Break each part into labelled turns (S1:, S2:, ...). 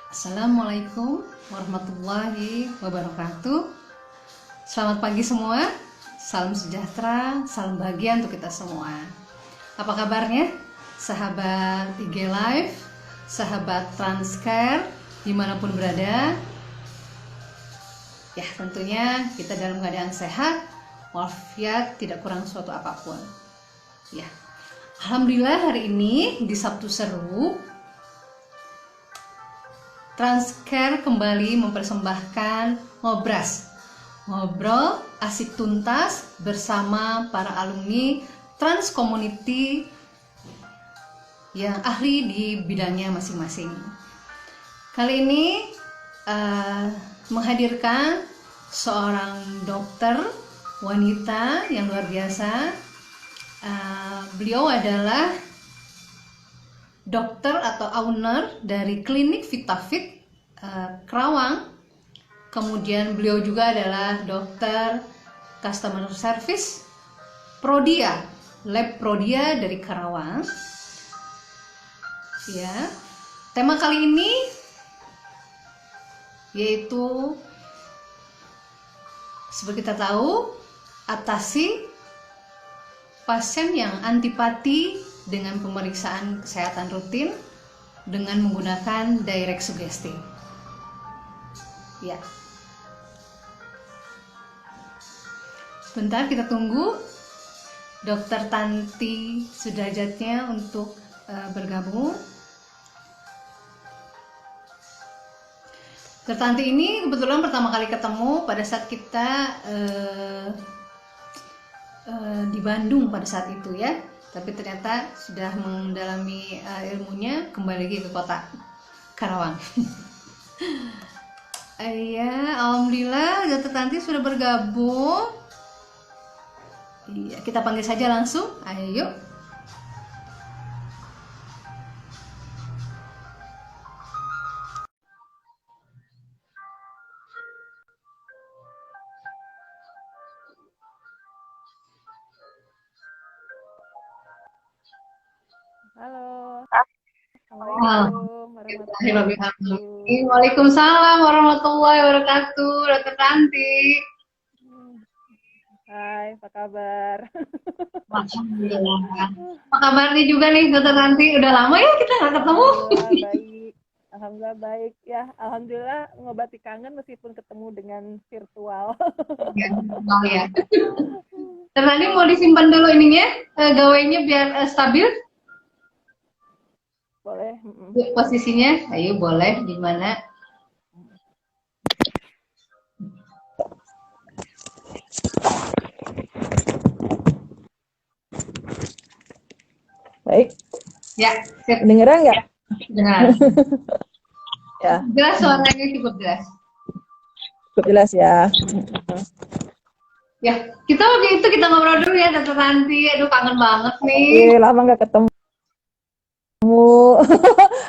S1: Assalamualaikum warahmatullahi wabarakatuh. Selamat pagi semua. Salam sejahtera, salam bahagia untuk kita semua. Apa kabarnya? Sahabat IG Live, sahabat Transcare, dimanapun berada. Ya, tentunya kita dalam keadaan sehat, walafiat, tidak kurang suatu apapun. Ya, alhamdulillah hari ini di Sabtu Seru, Transcare kembali mempersembahkan ngobrol asik tuntas bersama para alumni Trans Community yang ahli di bidangnya masing-masing. Kali ini menghadirkan seorang dokter wanita yang luar biasa. Beliau adalah dokter atau owner dari klinik VitaFit Kerawang. Kemudian beliau juga adalah dokter customer service Prodia, Lab Prodia dari Kerawang. Ya, tema kali ini yaitu seperti kita tahu, atasi pasien yang antipati dengan pemeriksaan kesehatan rutin dengan menggunakan direct suggesting. Ya. Sebentar kita tunggu Dokter Tanti Sudrajatnya untuk bergabung. Dokter Tanti ini kebetulan pertama kali ketemu pada saat kita di Bandung pada saat itu ya. Tapi ternyata sudah mendalami ilmunya, kembali lagi ke kota Karawang. Iya, alhamdulillah Dokter Tanti sudah bergabung. Iya, kita panggil saja langsung. Ayo.
S2: Halo. Assalamualaikum warahmatullahi wabarakatuh.
S1: Waalaikumsalam warahmatullahi wabarakatuh, Dokter Tanti.
S2: Hai, apa kabar?
S1: Alhamdulillah. Apa kabarnya juga nih Dokter Tanti? Udah lama ya kita nggak ketemu.
S2: Alhamdulillah baik. Alhamdulillah baik ya. Alhamdulillah ngobati kangen meskipun ketemu dengan virtual.
S1: Ya, ya. Dokter Tanti mau disimpan dulu ininya, gawainya biar stabil.
S2: Boleh.
S1: Posisinya, ayo boleh di mana?
S2: Baik.
S1: Ya, siap.
S2: Dengeran nggak?
S1: Dengar.
S2: Ya.
S1: Jelas, suaranya cukup jelas.
S2: Cukup jelas ya.
S1: Ya, kita waktu itu kita ngobrol dulu ya Dokter Tanti. Aduh kangen banget nih.
S2: Oke, lama nggak ketemu.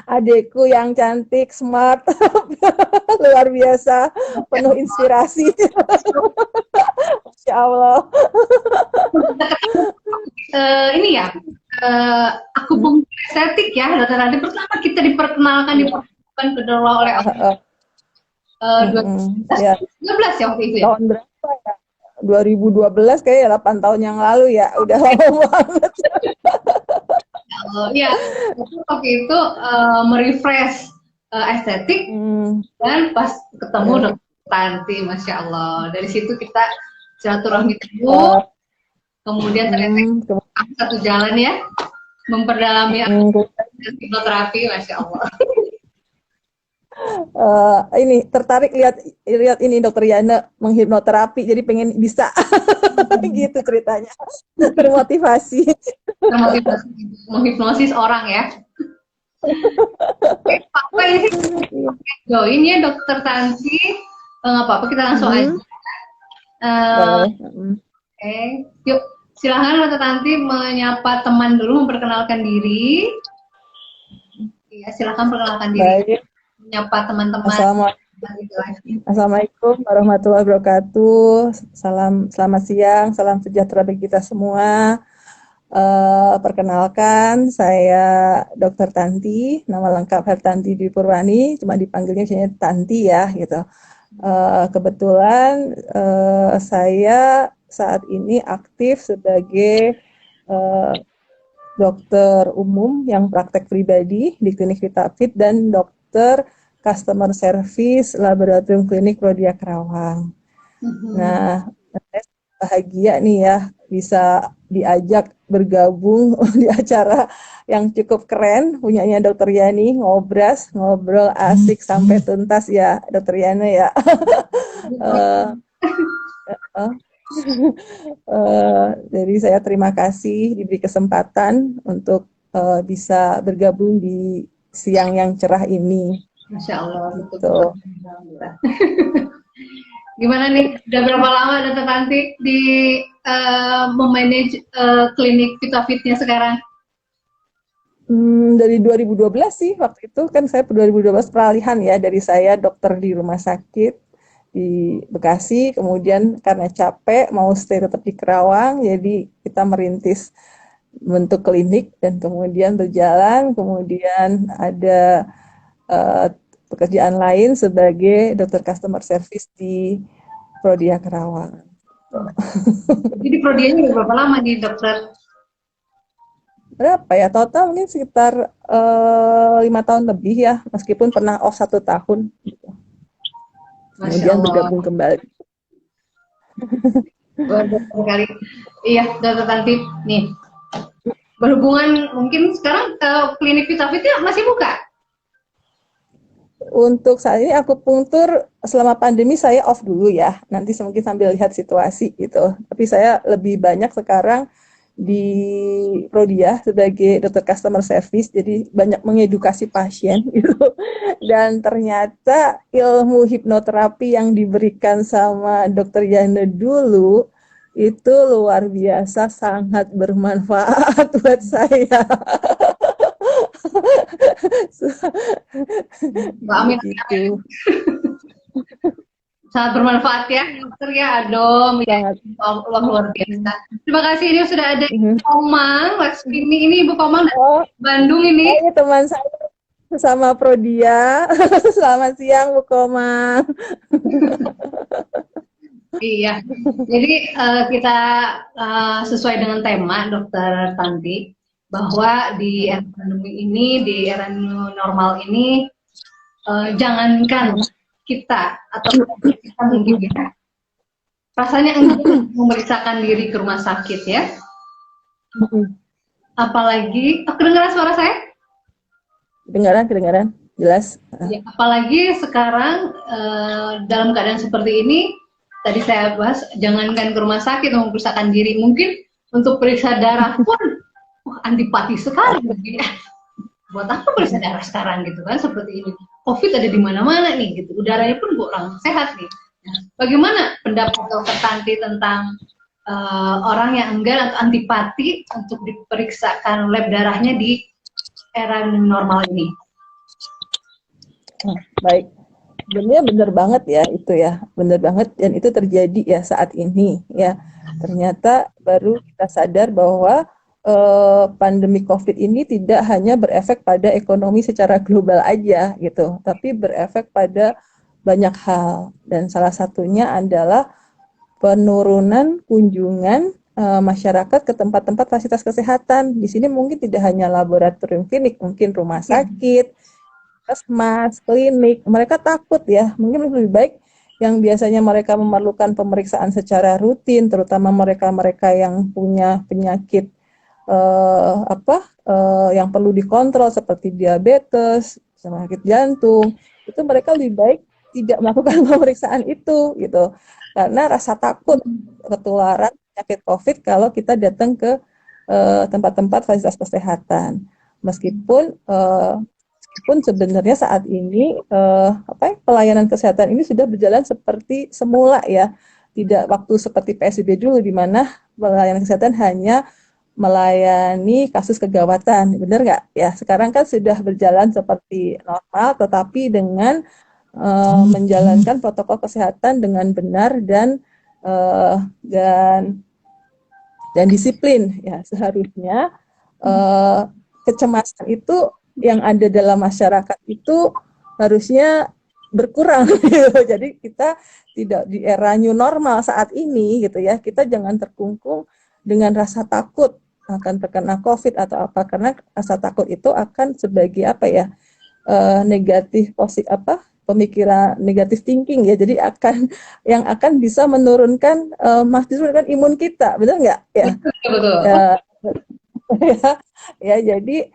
S2: Adekku yang cantik, smart, luar biasa, penuh inspirasi. Masya Allah.
S1: Ini ya, aku bungkus estetik ya, Dokter Tanti. Pertama kita diperkenalkan kedua oleh 2012 ya waktu itu ya.
S2: Tahun berapa ya? 2012 kayaknya 8 tahun yang lalu ya, udah lama banget.
S1: Ya, waktu itu merefresh estetik dan pas ketemu Dokter Tanti, Masya Allah. Dari situ kita silaturahmi dulu, kemudian ternyata satu jalan ya, memperdalami hipnoterapi, Masya Allah.
S2: Ini tertarik lihat ini Dokter Yana menghipnoterapi, jadi pengen bisa gitu ceritanya, termotivasi
S1: menghipnosis orang ya. Apa ini join ya Dokter Tanti, nggak apa-apa kita langsung aja. Oke, yuk silahkan Dokter Tanti menyapa teman dulu, memperkenalkan diri. Iya, silahkan perkenalkan diri.
S2: Baik.
S1: Menyapa teman-teman.
S2: Assalamualaikum warahmatullahi wabarakatuh. Selamat siang, salam sejahtera bagi kita semua. Perkenalkan, saya Dr. Tanti, nama lengkap Hertanti Dwi Purwani, cuma dipanggilnya biasanya Tanti ya, gitu. Kebetulan saya saat ini aktif sebagai eh, dokter umum yang praktek pribadi di klinik VitaFit dan dokter customer service laboratorium klinik Prodia Kerawang. Nah, saya bahagia nih ya bisa diajak bergabung di acara yang cukup keren punyanya Dokter Yani, ngobrol asik sampai tuntas ya Dokter Yani ya. Eh, eh, jadi saya terima kasih diberi kesempatan untuk bisa bergabung di siang yang cerah ini.
S1: Masya Allah,
S2: Gitu.
S1: Gimana nih, udah berapa lama Dokter Tanti di memanage klinik VitaFitnya sekarang?
S2: Dari 2012 sih, waktu itu kan saya 2012 peralihan ya dari saya dokter di rumah sakit di Bekasi, kemudian karena capek mau stay tetap di Kerawang, jadi kita merintis bentuk klinik dan kemudian berjalan, kemudian ada eh, pekerjaan lain sebagai dokter customer service di Prodia Kerawang.
S1: Jadi di Prodianya udah berapa lama nih dokter?
S2: Berapa ya total mungkin sekitar 5 tahun lebih ya, meskipun pernah off 1 tahun.
S1: Masya
S2: Kemudian
S1: Allah,
S2: bergabung kembali.
S1: luar biasa sekali. Iya, Dokter Tanti, nih berhubungan mungkin sekarang klinik VitaFitnya masih buka?
S2: Untuk saat ini akupunktur selama pandemi saya off dulu ya. Nanti mungkin sambil lihat situasi gitu. Tapi saya lebih banyak sekarang di Prodia sebagai dokter customer service, jadi banyak mengedukasi pasien gitu. Dan ternyata ilmu hipnoterapi yang diberikan sama dokter Yana dulu itu luar biasa sangat bermanfaat buat saya.
S1: Mbak Amin,
S2: Begitu.
S1: sangat bermanfaat ya dokter ya, aduh, ya,
S2: Sangat.
S1: Allah luar biasa. Terima kasih, ini sudah ada Ibu Komang, ini Ibu Komang dari
S2: Oh,
S1: Bandung ini.
S2: ini teman saya sama Prodia. Selamat siang, Bu Komang.
S1: Iya, jadi kita sesuai dengan tema Dokter Tanti bahwa di era pandemi ini, di era new normal ini, jangankan kita atau kita mungkin ya, rasanya enggan memeriksakan diri ke rumah sakit ya. Apalagi, kedengaran suara saya?
S2: Kedengaran, jelas.
S1: Ya, apalagi sekarang dalam keadaan seperti ini, tadi saya bahas, jangankan ke rumah sakit memeriksakan diri, mungkin untuk periksa darah pun antipati sekali mungkin ya. Buat apa periksa darah sekarang gitu kan, seperti ini. COVID ada di mana-mana nih gitu, udaranya pun kurang sehat nih. Nah, bagaimana pendapat Dokter Tanti tentang orang yang enggan atau antipati untuk diperiksakan lab darahnya di era normal ini?
S2: Baik. Sebenarnya benar banget ya itu ya, benar banget dan itu terjadi ya saat ini ya. Ternyata baru kita sadar bahwa pandemi COVID ini tidak hanya berefek pada ekonomi secara global aja gitu, tapi berefek pada banyak hal dan salah satunya adalah penurunan kunjungan masyarakat ke tempat-tempat fasilitas kesehatan. Di sini mungkin tidak hanya laboratorium klinik, mungkin rumah sakit, puskesmas, klinik, mereka takut ya, mungkin lebih baik yang biasanya mereka memerlukan pemeriksaan secara rutin, terutama mereka-mereka yang punya penyakit yang perlu dikontrol seperti diabetes, penyakit jantung, itu mereka lebih baik tidak melakukan pemeriksaan itu gitu, karena rasa takut ketularan penyakit COVID kalau kita datang ke tempat-tempat fasilitas kesehatan, meskipun sebenarnya saat ini pelayanan kesehatan ini sudah berjalan seperti semula ya, tidak waktu seperti PSBB dulu di mana pelayanan kesehatan hanya melayani kasus kegawatan, benar nggak ya? Sekarang kan sudah berjalan seperti normal, tetapi dengan menjalankan protokol kesehatan dengan benar dan dan disiplin. Ya, seharusnya kecemasan itu yang ada dalam masyarakat itu harusnya berkurang. Gitu. Jadi kita tidak di era new normal saat ini gitu ya, kita jangan terkungkung dengan rasa takut akan terkena COVID atau apa, karena rasa takut itu akan sebagai apa ya, negatif positif apa, pemikiran negatif thinking ya, jadi yang akan bisa menurunkan menurunkan imun kita, benar nggak ya?
S1: Betul.
S2: Ya, ya jadi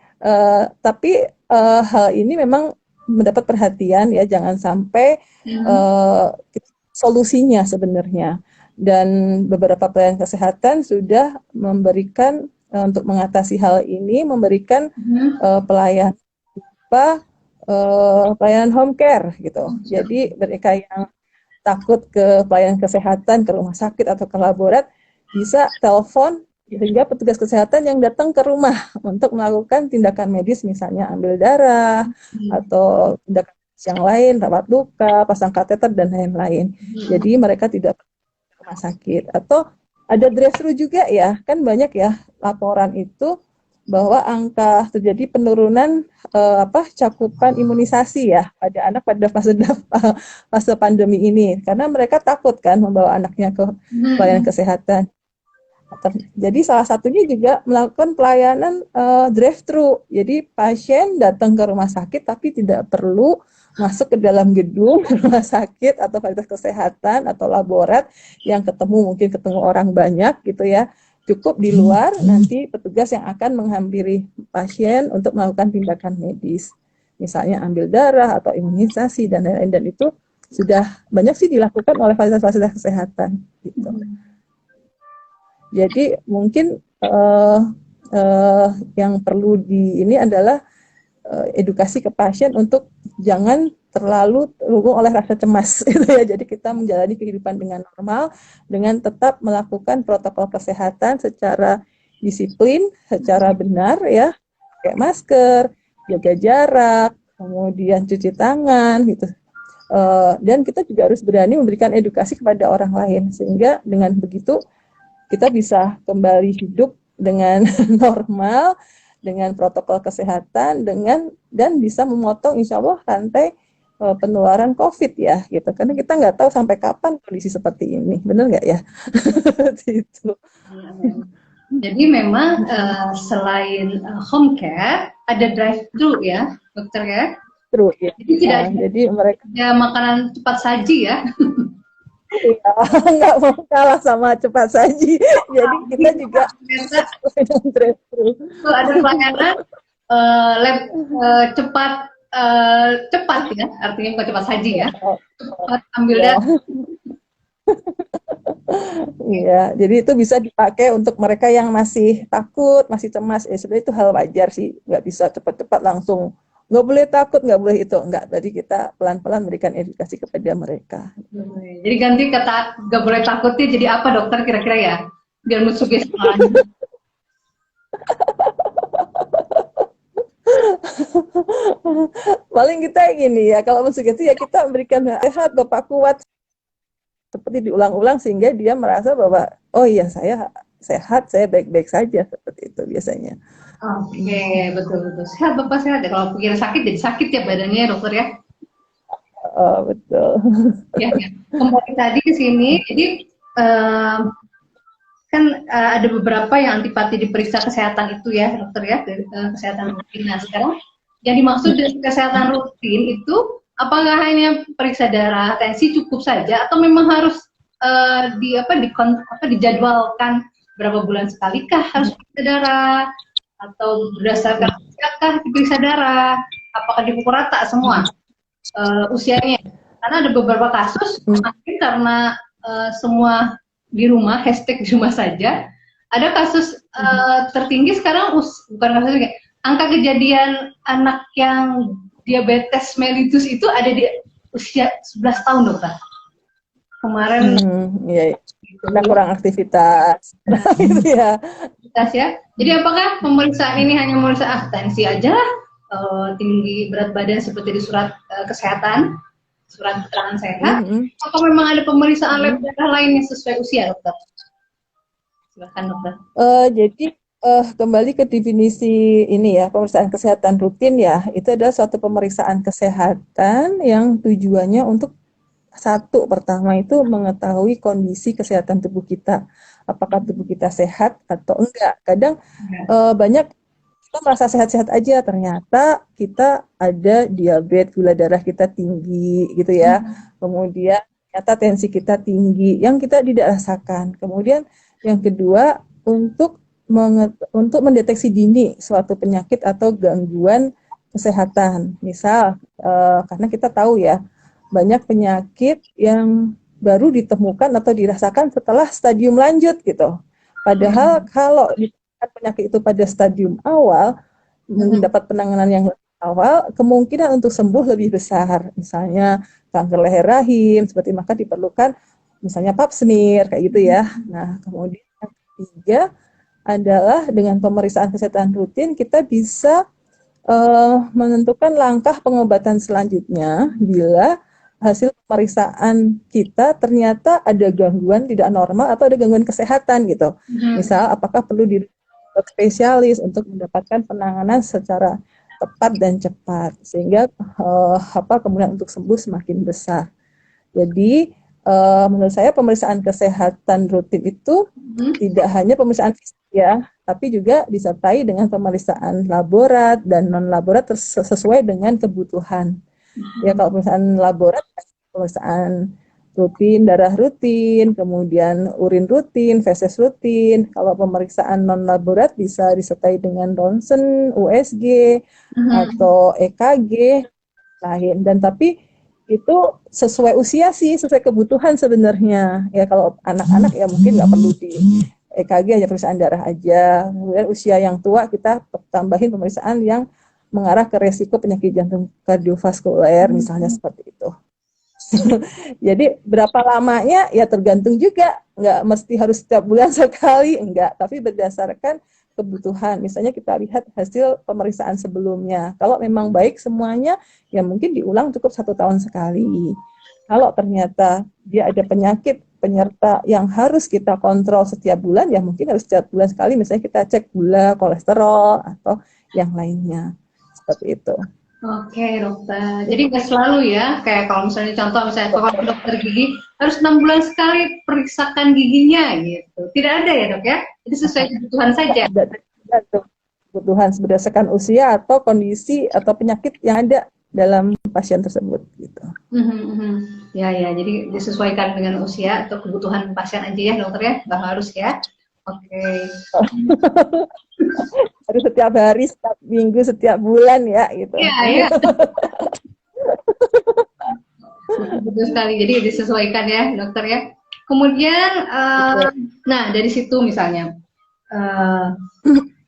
S2: tapi hal ini memang mendapat perhatian ya, jangan sampai solusinya sebenarnya, dan beberapa pelayanan kesehatan sudah memberikan untuk mengatasi hal ini, memberikan pelayanan pelayanan home care gitu. Jadi mereka yang takut ke pelayanan kesehatan, ke rumah sakit atau ke laborat, bisa telepon sehingga petugas kesehatan yang datang ke rumah untuk melakukan tindakan medis, misalnya ambil darah atau tindakan yang lain, rawat luka, pasang kateter dan lain-lain. Jadi mereka tidak perlu ke rumah sakit. Atau ada drive-thru juga ya, kan banyak ya laporan itu bahwa angka terjadi penurunan cakupan imunisasi ya pada anak pada fase pandemi ini, karena mereka takut kan membawa anaknya ke pelayanan kesehatan. Jadi salah satunya juga melakukan pelayanan drive-thru. Jadi pasien datang ke rumah sakit tapi tidak perlu masuk ke dalam gedung rumah sakit atau fasilitas kesehatan atau laborat yang mungkin ketemu orang banyak gitu ya. Cukup di luar, nanti petugas yang akan menghampiri pasien untuk melakukan tindakan medis. Misalnya ambil darah atau imunisasi dan lain-lain, dan itu sudah banyak sih dilakukan oleh fasilitas-fasilitas kesehatan gitu. Jadi mungkin yang perlu ini adalah edukasi ke pasien untuk jangan terlalu terhubung oleh rasa cemas gitu ya. Jadi kita menjalani kehidupan dengan normal, dengan tetap melakukan protokol kesehatan secara disiplin, secara benar ya, pakai masker, jaga jarak, kemudian cuci tangan gitu. Dan kita juga harus berani memberikan edukasi kepada orang lain, sehingga dengan begitu kita bisa kembali hidup dengan normal, dengan protokol kesehatan, dan bisa memotong insya Allah rantai penularan COVID ya, gitu. Karena kita nggak tahu sampai kapan kondisi seperti ini, benar nggak ya? Gitu.
S1: Jadi memang selain home care, ada drive-thru ya, dokter ya?
S2: True, ya.
S1: Jadi tidak
S2: jadi mereka
S1: ada makanan cepat saji ya?
S2: Iya, nggak mau kalah sama cepat saji. Jadi kita juga drive-thru.
S1: Ada pelayanan lab cepat ya, artinya bukan cepat saji ya, cepat ambil darah.
S2: Iya, jadi itu bisa dipakai untuk mereka yang masih takut, masih cemas. Sebenarnya itu hal wajar sih, nggak bisa cepat-cepat langsung. Nggak boleh takut, nggak boleh itu. Nggak, tadi kita pelan-pelan memberikan edukasi kepada mereka.
S1: Jadi ganti kata nggak boleh takutnya jadi apa dokter kira-kira ya? Biar sugesti.
S2: Paling kita gini ya, kalau mensugesti ya kita memberikan sehat, Bapak kuat, seperti diulang-ulang sehingga dia merasa bahwa oh iya saya sehat, saya baik-baik saja, seperti itu biasanya.
S1: Oke, betul-betul sehat Bapak sehat ya. Kalau pikir sakit jadi sakit ya badannya ya dokter ya.
S2: Betul.
S1: Ya. Kembali tadi ke sini, jadi kan ada beberapa yang antipati diperiksa kesehatan itu ya dokter ya, kesehatan rutin. Nah sekarang yang dimaksud dari kesehatan rutin itu apakah hanya periksa darah, tensi cukup saja atau memang harus dijadwalkan berapa bulan sekalikah harus periksa darah, atau berdasarkan usiakah diperiksa darah, apakah dipukul rata semua usianya? Karena ada beberapa kasus mungkin karena semua di rumah, hashtag di rumah saja, ada kasus tertinggi sekarang bukan kasus, angka kejadian anak yang diabetes mellitus itu ada di usia 11 tahun dokter. Kemarin
S2: iya. Karena kurang aktivitas. Gitu ya.
S1: Ya. Jadi apakah pemeriksaan ini hanya memeriksa tensi aja, tinggi berat badan seperti di surat kesehatan, surat keterangan sehat, atau memang ada pemeriksaan lab darah lainnya sesuai usia dokter? Silakan dokter.
S2: Jadi kembali ke definisi ini ya, pemeriksaan kesehatan rutin ya, itu adalah suatu pemeriksaan kesehatan yang tujuannya untuk satu, pertama itu mengetahui kondisi kesehatan tubuh kita, apakah tubuh kita sehat atau enggak. Kadang banyak kita merasa sehat-sehat aja, ternyata kita ada diabetes, gula darah kita tinggi gitu ya. Kemudian ternyata tensi kita tinggi yang kita tidak rasakan. Kemudian yang kedua, untuk mendeteksi dini suatu penyakit atau gangguan kesehatan. Misal karena kita tahu ya, banyak penyakit yang baru ditemukan atau dirasakan setelah stadium lanjut gitu. Padahal kalau penyakit itu pada stadium awal, mendapat penanganan yang awal, kemungkinan untuk sembuh lebih besar. Misalnya kanker leher rahim, seperti maka diperlukan misalnya pap smear kayak gitu ya. Nah, kemudian yang ketiga adalah dengan pemeriksaan kesehatan rutin kita bisa menentukan langkah pengobatan selanjutnya bila hasil pemeriksaan kita ternyata ada gangguan tidak normal atau ada gangguan kesehatan gitu. Misal apakah perlu di spesialis untuk mendapatkan penanganan secara tepat dan cepat sehingga kemudian untuk sembuh semakin besar. Jadi menurut saya pemeriksaan kesehatan rutin itu tidak hanya pemeriksaan fisik ya, tapi juga disertai dengan pemeriksaan laborat dan non laborat sesuai dengan kebutuhan. Ya kalau pemeriksaan laborat, pemeriksaan rutin, darah rutin, kemudian urin rutin, feses rutin. Kalau pemeriksaan non laborat bisa disertai dengan ronsen, USG, atau EKG lain. Dan tapi itu sesuai usia sih, sesuai kebutuhan sebenarnya. Ya kalau anak-anak ya mungkin nggak perlu di EKG, hanya pemeriksaan darah aja. Kemudian usia yang tua kita tambahin pemeriksaan yang mengarah ke resiko penyakit jantung kardiovaskuler, misalnya seperti itu. Jadi berapa lamanya ya tergantung juga, nggak mesti harus setiap bulan sekali, enggak, tapi berdasarkan kebutuhan. Misalnya kita lihat hasil pemeriksaan sebelumnya. Kalau memang baik semuanya, ya mungkin diulang cukup 1 tahun sekali. Kalau ternyata dia ada penyakit penyerta yang harus kita kontrol setiap bulan, ya mungkin harus setiap bulan sekali, misalnya kita cek gula, kolesterol, atau yang lainnya. Seperti itu.
S1: Oke dokter, jadi nggak selalu ya, kayak kalau misalnya contoh misalnya kalau dokter gigi harus 6 bulan sekali periksakan giginya gitu. Tidak ada ya dok ya, jadi sesuai kebutuhan saja.
S2: Kebutuhan berdasarkan usia atau kondisi atau penyakit yang ada dalam pasien tersebut gitu.
S1: Ya, jadi disesuaikan dengan usia atau kebutuhan pasien aja ya dokter ya, nggak harus ya. Oke.
S2: Harus setiap hari, setiap minggu, setiap bulan ya gitu.
S1: Iya. Betul sekali, jadi disesuaikan ya dokter ya. Kemudian, nah dari situ misalnya,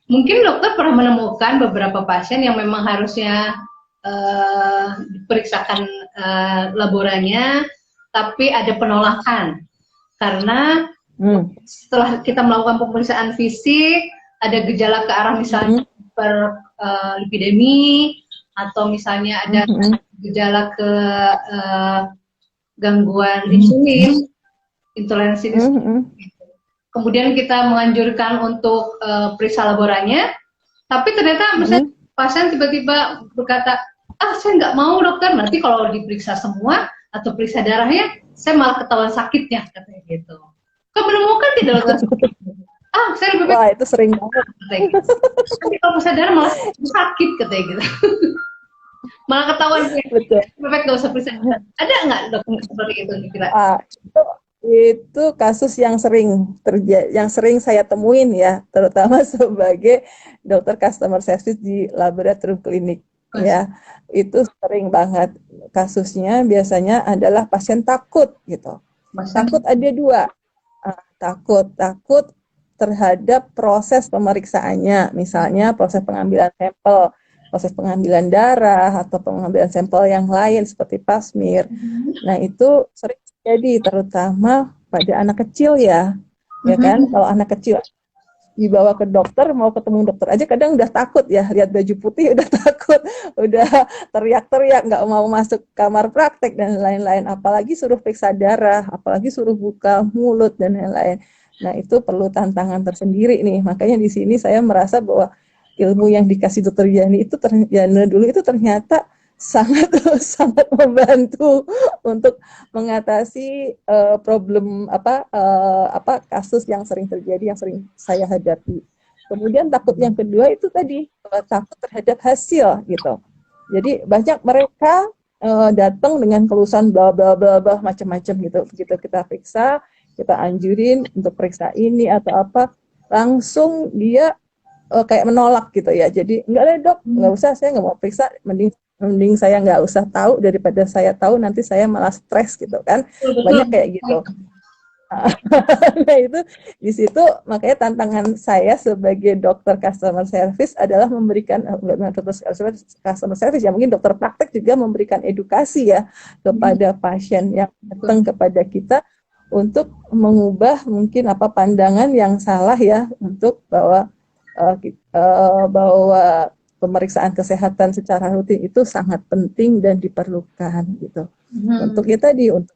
S1: mungkin dokter pernah menemukan beberapa pasien yang memang harusnya diperiksakan laboranya, tapi ada penolakan karena setelah kita melakukan pemeriksaan fisik ada gejala ke arah misalnya hiperlipidemi atau misalnya ada gejala ke gangguan insulin, intoleransi insulin. Kemudian kita menganjurkan untuk periksa laboranya, tapi ternyata misalnya pasien tiba-tiba berkata, saya nggak mau dokter, nanti kalau diperiksa semua atau periksa darahnya, saya malah ketahuan sakitnya, katanya gitu. Kau menemukan tidak dokter? Saya lebih baik.
S2: Wah, itu sering banget.
S1: Nanti kalau periksa darah malah sakit, katanya gitu. Malah ketahuan.
S2: Betul.
S1: Lebih baik nggak usah periksa. Ada nggak dokter seperti itu kira?
S2: Itu kasus yang sering yang sering saya temuin ya, terutama sebagai dokter customer service di laboratorium klinik. Ya, itu sering banget kasusnya. Biasanya adalah pasien takut gitu. Takut ada dua, takut terhadap proses pemeriksaannya, misalnya proses pengambilan sampel, proses pengambilan darah atau pengambilan sampel yang lain seperti pap smear. Nah itu sering terjadi terutama pada anak kecil ya kan, kalau anak kecil dibawa ke dokter, mau ketemu dokter aja kadang udah takut ya, lihat baju putih udah takut, udah teriak-teriak, nggak mau masuk kamar praktek dan lain-lain, apalagi suruh periksa darah, apalagi suruh buka mulut dan lain-lain. Nah, itu perlu tantangan tersendiri nih. Makanya di sini saya merasa bahwa ilmu yang dikasih Dokter Yani itu dulu itu ternyata sangat sangat membantu untuk mengatasi problem kasus yang sering terjadi, yang sering saya hadapi. Kemudian takut yang kedua itu tadi takut terhadap hasil gitu. Jadi banyak mereka datang dengan keluhan bla bla bla bla macam-macam gitu. Begitu kita periksa, kita anjurin untuk periksa ini atau apa, langsung dia kayak menolak gitu ya. Jadi enggak lah dok, nggak usah, saya nggak mau periksa, mending saya nggak usah tahu daripada saya tahu nanti saya malah stres gitu kan. Banyak kayak gitu. Nah itu di situ makanya tantangan saya sebagai dokter customer service adalah memberikan dokter customer service ya, mungkin dokter praktek juga memberikan edukasi ya kepada pasien yang datang kepada kita untuk mengubah mungkin apa pandangan yang salah ya, untuk bahwa bahwa pemeriksaan kesehatan secara rutin itu sangat penting dan diperlukan gitu. Untuk kita untuk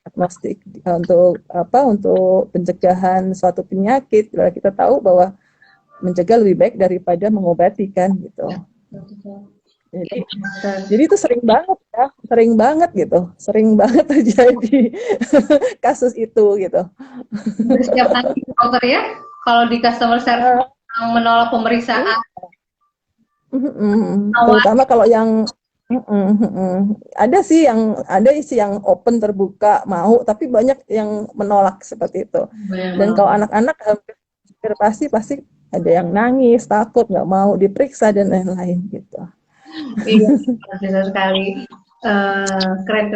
S2: diagnostik, untuk pencegahan suatu penyakit, kita tahu bahwa mencegah lebih baik daripada mengobati kan gitu. Jadi itu sering banget terjadi kasus itu gitu.
S1: Setiap kali dokter ya, kalau di customer service yang menolak pemeriksaan,
S2: terutama kalau yang ada sih yang open terbuka mau, tapi banyak yang menolak seperti itu. Dan kalau anak-anak hampir pasti ada yang nangis, takut, nggak mau diperiksa dan lain-lain gitu.
S1: Iya, besar sekali. Keren.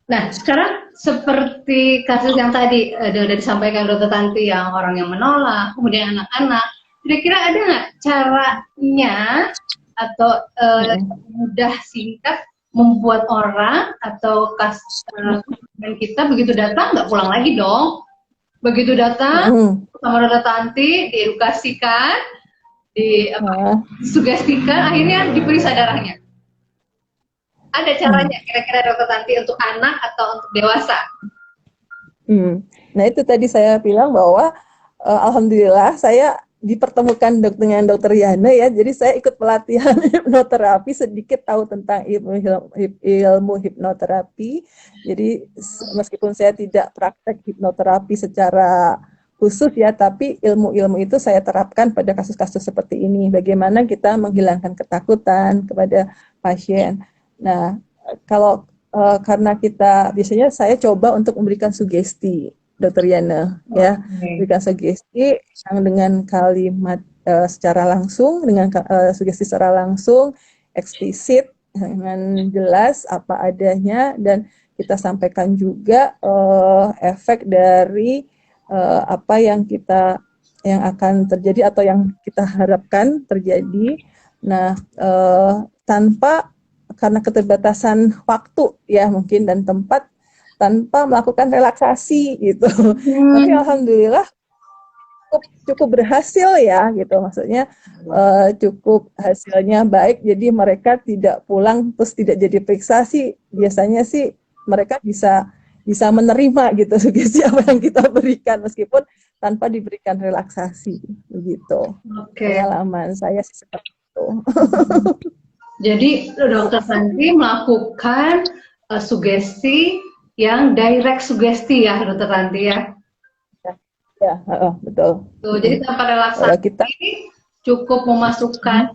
S1: Nah, sekarang seperti kasus yang tadi udah disampaikan Dokter Tanti, yang orang yang menolak, kemudian anak-anak, kira-kira ada nggak caranya atau mudah singkat membuat orang atau customer kita begitu datang nggak pulang lagi dong? Begitu datang sama Dokter Tanti diedukasikan, disugestikan, akhirnya diperiksa darahnya. Ada caranya kira-kira Dokter Tanti untuk anak atau untuk dewasa?
S2: Nah itu tadi saya bilang bahwa alhamdulillah saya dipertemukan dengan Dokter Yana ya, jadi saya ikut pelatihan hipnoterapi, sedikit tahu tentang ilmu hipnoterapi. Jadi meskipun saya tidak praktek hipnoterapi secara khusus ya, tapi ilmu-ilmu itu saya terapkan pada kasus-kasus seperti ini. Bagaimana kita menghilangkan ketakutan kepada pasien. Nah, kalau karena kita biasanya saya coba untuk memberikan sugesti, Dokter Yana, ya, berikan sugesti yang dengan kalimat secara langsung, dengan sugesti secara langsung, eksplisit, dengan jelas apa adanya, dan kita sampaikan juga efek dari apa yang akan terjadi atau yang kita harapkan terjadi. Nah, karena keterbatasan waktu ya mungkin dan tempat, tanpa melakukan relaksasi gitu. Tapi alhamdulillah cukup berhasil ya gitu, maksudnya cukup hasilnya baik, jadi mereka tidak pulang terus tidak jadi periksa sih, biasanya sih mereka bisa menerima gitu sugesti apa yang kita berikan meskipun tanpa diberikan relaksasi begitu. Pengalaman saya sih seperti itu.
S1: Jadi Dokter Tanti melakukan sugesti yang direct sugesti ya Dokter Tanti ya?
S2: Ya, betul.
S1: Jadi tanpa relaksasi kita cukup memasukkan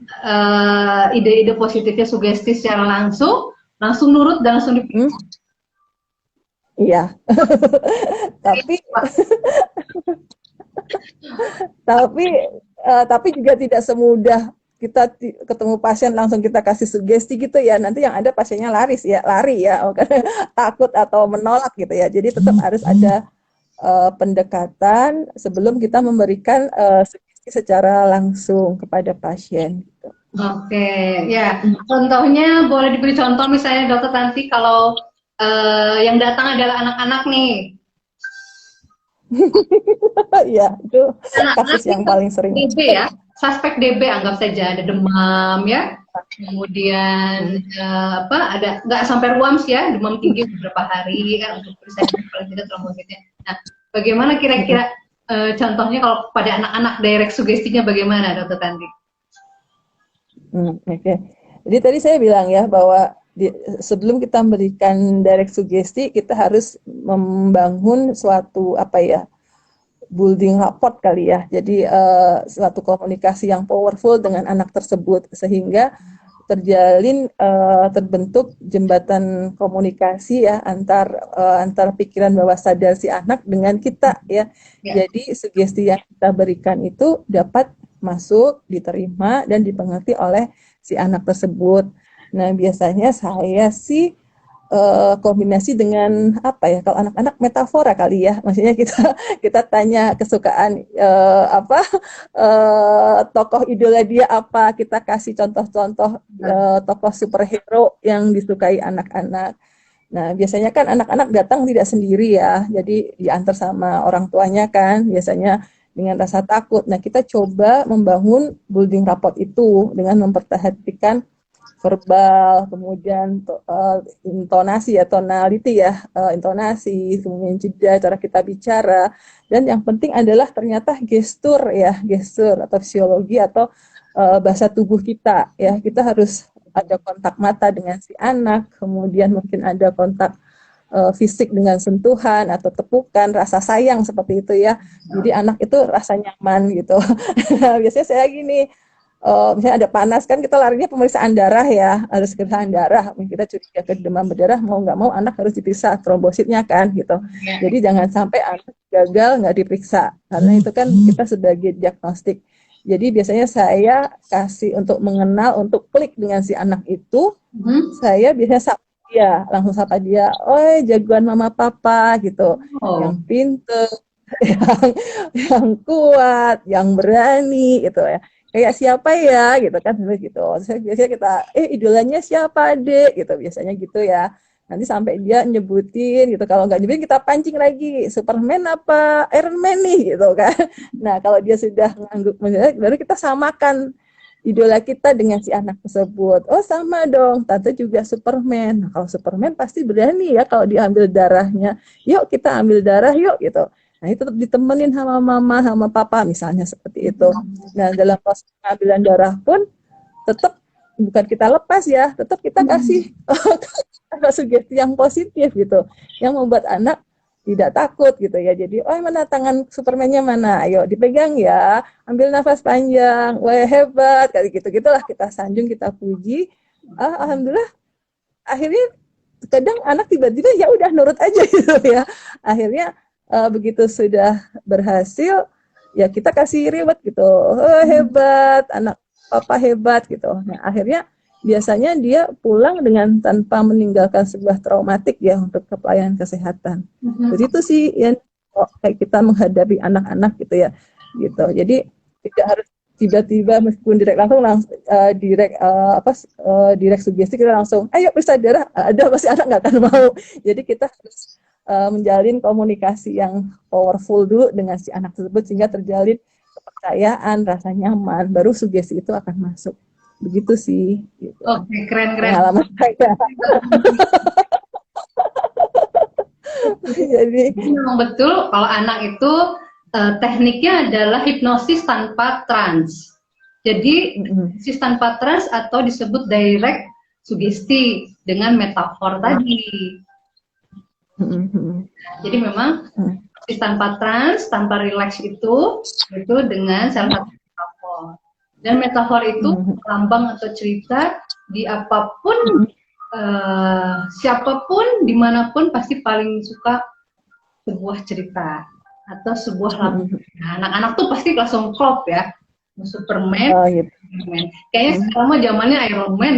S1: ide-ide positifnya sugesti secara langsung nurut dan langsung dipilih.
S2: Iya. tapi juga tidak semudah kita ketemu pasien langsung kita kasih sugesti gitu ya, nanti yang ada pasiennya lari ya, takut atau menolak gitu ya. Jadi tetap harus ada pendekatan sebelum kita memberikan sugesti secara langsung kepada pasien. Gitu.
S1: Ya. Contohnya boleh diberi contoh misalnya Dokter Tanti kalau yang datang adalah anak-anak nih.
S2: Ya, itu kasus yang paling sering.
S1: DB ya, suspek DB anggap saja, ada demam ya, kemudian ada nggak sampai ruams ya, demam tinggi beberapa hari kan untuk periksa paling tidak trombositnya. Nah, bagaimana kira-kira contohnya kalau pada anak-anak direct sugestinya bagaimana, Dokter Tanti?
S2: Oke. Jadi tadi saya bilang ya bahwa sebelum kita memberikan direct sugesti, kita harus membangun suatu apa ya, building rapport kali ya. Jadi suatu komunikasi yang powerful dengan anak tersebut sehingga terbentuk jembatan komunikasi ya antar pikiran bawah sadar si anak dengan kita ya. Jadi sugesti yang kita berikan itu dapat masuk, diterima dan dipengerti oleh si anak tersebut. Nah, biasanya saya sih kombinasi dengan apa ya, kalau anak-anak metafora kali ya, maksudnya kita tanya kesukaan tokoh idola dia apa, kita kasih contoh-contoh tokoh superhero yang disukai anak-anak. Nah, biasanya kan anak-anak datang tidak sendiri ya, jadi diantar sama orang tuanya kan, biasanya dengan rasa takut. Nah, kita coba membangun building rapport itu dengan memperhatikan verbal, kemudian intonasi ya, tonality ya, intonasi, kemudian jeda cara kita bicara, dan yang penting adalah ternyata gestur ya, gestur atau fisiologi atau bahasa tubuh kita ya, kita harus ada kontak mata dengan si anak, kemudian mungkin ada kontak fisik dengan sentuhan atau tepukan, rasa sayang seperti itu ya. Jadi anak itu rasa nyaman gitu. Biasanya saya gini, misalnya ada panas kan kita larinya pemeriksaan darah ya, harus pemeriksaan darah. Kita curiga ke demam berdarah, mau nggak mau anak harus diperiksa trombositnya kan gitu. Jadi jangan sampai anak gagal nggak diperiksa, karena itu kan kita sebagai diagnostik. Jadi biasanya saya kasih untuk mengenal, untuk klik dengan si anak itu, saya biasanya langsung sapa dia, oi jagoan mama papa gitu, yang pinter, yang kuat, yang berani gitu ya. Kayak siapa ya gitu kan, gitu. Biasanya kita idolanya siapa dek gitu, biasanya gitu ya. Nanti sampai dia nyebutin gitu, kalau nggak nyebutin kita pancing lagi, Superman apa Iron Man nih gitu kan. Nah kalau dia sudah ngangguk, baru kita samakan idola kita dengan si anak tersebut. Oh sama dong, tante juga Superman. Nah, kalau Superman pasti berani ya kalau diambil darahnya. Yuk kita ambil darah yuk gitu. Nah itu tetap ditemenin sama mama, sama papa misalnya seperti itu. Nah dalam proses pengambilan darah pun tetap bukan kita lepas ya, tetap kita kasih sugesti yang positif gitu, yang membuat anak tidak takut gitu ya. Jadi, oh mana tangan Superman-nya mana? Ayo dipegang ya, ambil nafas panjang, wah hebat, kayak gitu-gitulah kita sanjung, kita puji. Alhamdulillah, akhirnya kadang anak tiba-tiba ya udah nurut aja gitu ya. Akhirnya begitu sudah berhasil, ya kita kasih reward gitu. Oh hebat, anak papa hebat gitu. Nah akhirnya biasanya dia pulang dengan tanpa meninggalkan sebuah traumatik ya untuk pelayanan kesehatan. Jadi itu sih yang kayak kita menghadapi anak-anak gitu ya, gitu. Jadi tidak harus tiba-tiba meskipun direct sugesti kita langsung ayo periksa darah, ada pasti anak nggak akan mau. Jadi kita harus menjalin komunikasi yang powerful dulu dengan si anak tersebut sehingga terjalin kepercayaan, rasa nyaman, baru sugesti itu akan masuk. Begitu sih. Gitu.
S1: Oke, keren.
S2: Pengalaman saya. Jadi
S1: memang betul kalau anak itu tekniknya adalah hipnosis tanpa trans. Jadi hipnosis tanpa trans atau disebut direct sugesti dengan metafor tadi. Jadi memang hipnosis tanpa trans, tanpa relax itu dengan salah satu metafor. Dan metafor itu lambang atau cerita di apapun, siapapun, dimanapun pasti paling suka sebuah cerita atau sebuah lagu. Nah, anak-anak tuh pasti langsung klop ya, Superman,
S2: gitu.
S1: Superman. Kayaknya sekarang mah zamannya Iron Man.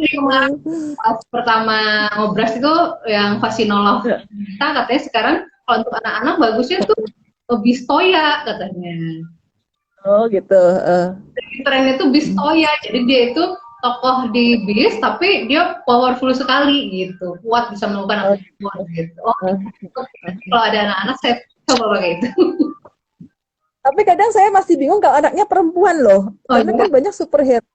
S1: Kemarin pas pertama ngobras itu yang Vasinolov kita katanya sekarang kalau untuk anak-anak bagusnya tuh Bistoya katanya.
S2: Oh gitu.
S1: Trennya tuh Bistoya, jadi dia itu tokoh di bis tapi dia powerful sekali gitu, kuat bisa melakukan apapun gitu. Kalau ada anak-anak saya coba pakai itu.
S2: Tapi kadang saya masih bingung kalau anaknya perempuan loh, karena kan banyak superhero.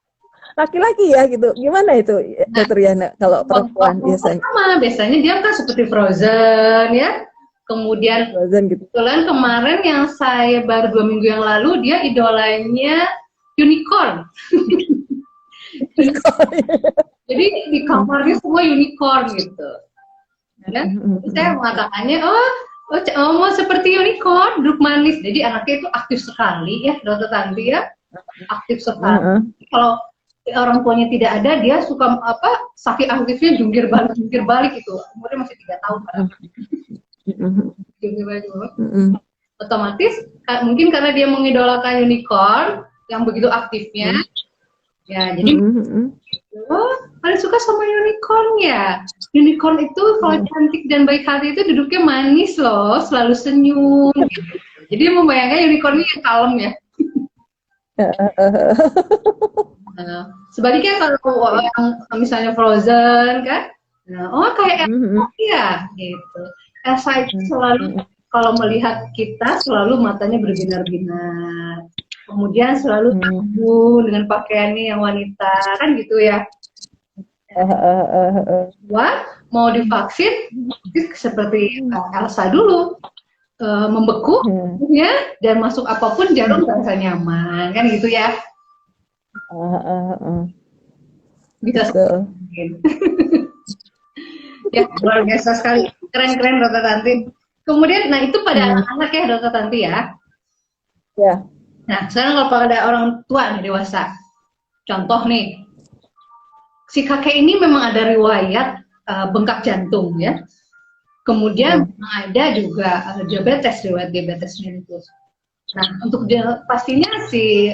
S2: laki-laki ya gitu. Gimana itu, Dokter Yana, kalau perempuan biasanya?
S1: Biasanya dia kan seperti Frozen ya. Kemudian
S2: Gitu.
S1: kebetulan kemarin yang saya baru 2 minggu yang lalu dia idolanya unicorn. Jadi di kamarnya semua unicorn gitu. Ya, saya mengatakannya, mau seperti unicorn, duduk manis. Jadi anaknya itu aktif sekali ya, Dokter Tanti ya, aktif sekali. Kalau orang tuanya tidak ada, dia suka saking aktifnya jungkir balik itu. Umurnya masih 3 tahun kan. Jungkir balik. Otomatis mungkin karena dia mengidolakan unicorn yang begitu aktifnya, ya jadi paling suka sama unicorn ya. Unicorn itu kalau cantik dan baik hati itu duduknya manis loh, selalu senyum. Gitu. Jadi membayangkan unicorn ini yang kalem ya. Sebaliknya kalau yang misalnya Frozen kan, kayak ya gitu. Elsa itu selalu kalau melihat kita selalu matanya berbinar-binar, kemudian selalu takut dengan pakaiannya yang wanita kan gitu ya. Mau divaksin seperti Elsa dulu membeku ya, dan masuk apapun jarum terasa nyaman kan gitu ya. Bisa ya, luar biasa sekali, keren Dokter Tanti. Kemudian, nah itu pada anak-anak ya Dokter Tanti ya.
S2: Ya.
S1: Nah sekarang kalau pada orang tua nih dewasa, contoh nih, si kakek ini memang ada riwayat bengkak jantung ya. Kemudian ada juga diabetes, riwayat diabetes mellitus. Nah untuk pastinya si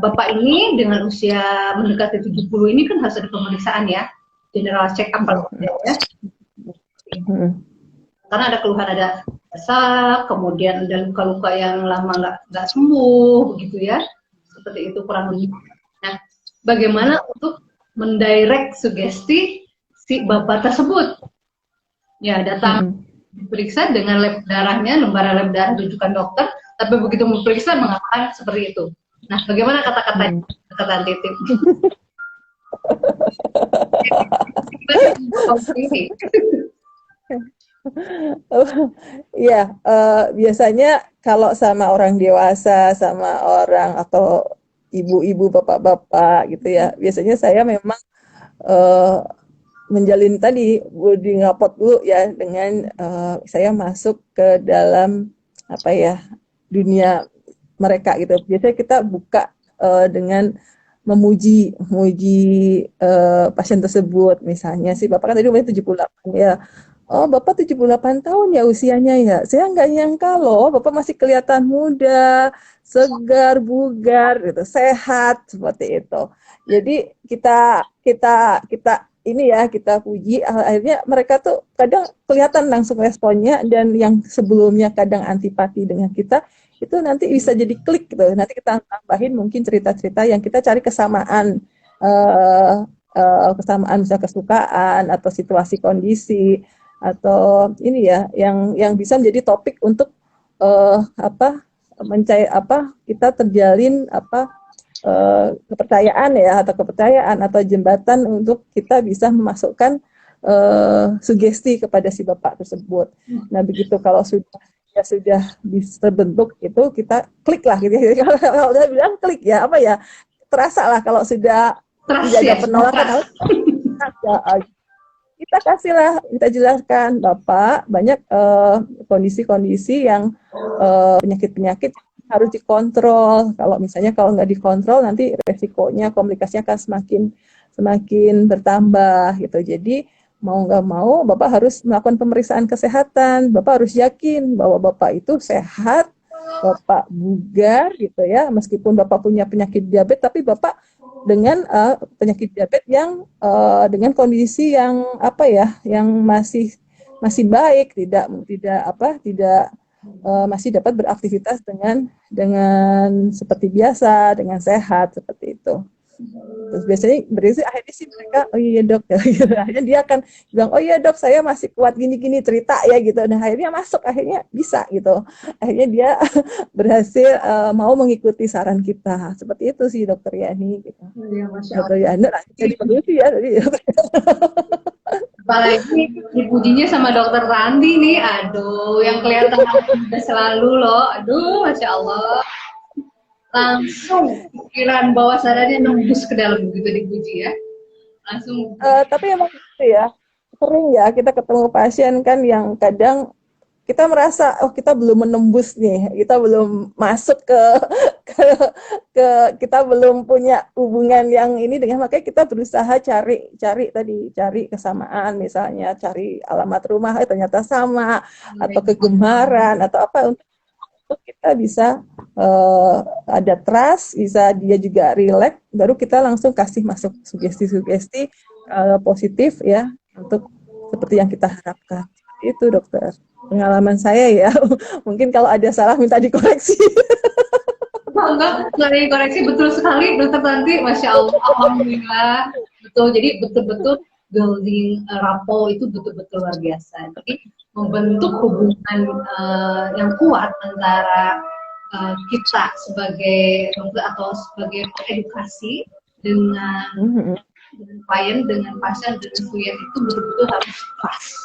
S1: bapak ini dengan usia mendekati 70 ini kan harus ada pemeriksaan ya, general check up ya. Karena ada keluhan, ada sesak, kemudian ada luka-luka yang lama nggak sembuh, begitu ya, seperti itu kurang lebih. Nah, bagaimana untuk mendirect sugesti si bapak tersebut? Ya, datang diperiksa dengan lab darahnya, lembaran lab darah rujukan dokter, tapi begitu memeriksa mengatakan seperti itu. Nah, bagaimana kata-katanya, kata Titip?
S2: Iya, biasanya kalau sama orang dewasa, sama orang atau ibu-ibu, bapak-bapak gitu ya, biasanya saya memang menjalin tadi body ngapot dulu ya, dengan saya masuk ke dalam apa ya, dunia mereka gitu. Biasanya kita buka dengan memuji pasien tersebut. Misalnya si bapak kan tadi umurnya 78 ya. Oh, Bapak 78 tahun ya usianya ya. Saya nggak nyangka loh, Bapak masih kelihatan muda, segar, bugar, gitu, sehat seperti itu. Jadi kita ini ya, kita puji, akhirnya mereka tuh kadang kelihatan langsung responnya, dan yang sebelumnya kadang antipati dengan kita, itu nanti bisa jadi klik gitu. Nanti kita tambahin mungkin cerita-cerita yang kita cari kesamaan, kesamaan misalnya kesukaan atau situasi kondisi, atau ini ya yang bisa menjadi topik untuk kita terjalin kepercayaan ya, atau jembatan untuk kita bisa memasukkan sugesti kepada si bapak tersebut. Nah begitu kalau sudah bisa terbentuk itu, kita klik lah gitu ya. Kalau udah bilang klik ya, terasa lah kalau sudah tidak ada penolakan. Kita kasihlah, kita jelaskan, Bapak banyak kondisi-kondisi yang penyakit-penyakit harus dikontrol. Kalau nggak dikontrol, nanti resikonya, komplikasinya akan semakin bertambah gitu. Jadi mau nggak mau Bapak harus melakukan pemeriksaan kesehatan. Bapak harus yakin bahwa Bapak itu sehat, Bapak bugar gitu ya. Meskipun Bapak punya penyakit diabetes, tapi Bapak dengan penyakit diabetes yang dengan kondisi yang yang masih baik, tidak masih dapat beraktivitas dengan seperti biasa, dengan sehat seperti itu. Terus biasanya berisi akhirnya sih mereka, oh iya dok, gitu. Akhirnya dia akan bilang, oh iya dok, saya masih kuat gini-gini cerita ya gitu. Nah akhirnya masuk, akhirnya bisa gitu. Akhirnya dia berhasil mau mengikuti saran kita. Seperti itu sih dokter Yani gitu.
S1: Ya, Masya
S2: Dokter
S1: Allah.
S2: Yani lah, jadi solusi ya tadi.
S1: Apalagi dipujinya sama dokter Randi nih, aduh, yang kelihatan muda selalu loh, aduh, Masya Allah. Langsung pikiran bawah sadarnya nembus ke dalam begitu dipuji ya. Langsung.
S2: Tapi emang gitu ya, sering ya kita ketemu pasien kan yang kadang kita merasa oh kita belum menembus nih, kita belum masuk ke, ke kita belum punya hubungan yang ini dengan, makanya kita berusaha cari kesamaan, misalnya cari alamat rumah ternyata sama, atau kegemaran atau apa, untuk kita bisa ada trust, bisa dia juga relax, baru kita langsung kasih masuk sugesti-sugesti positif ya, untuk seperti yang kita harapkan. Itu dokter, pengalaman saya ya. Mungkin kalau ada salah minta dikoreksi.
S1: Enggak dikoreksi, betul sekali dokter Tanti, Masya Allah, Alhamdulillah, betul, jadi betul-betul building rapport itu betul-betul luar biasa, jadi membentuk hubungan yang kuat antara kita sebagai dokter atau sebagai edukasi dengan klien, dengan pasien, dengan klien itu betul-betul harus trust.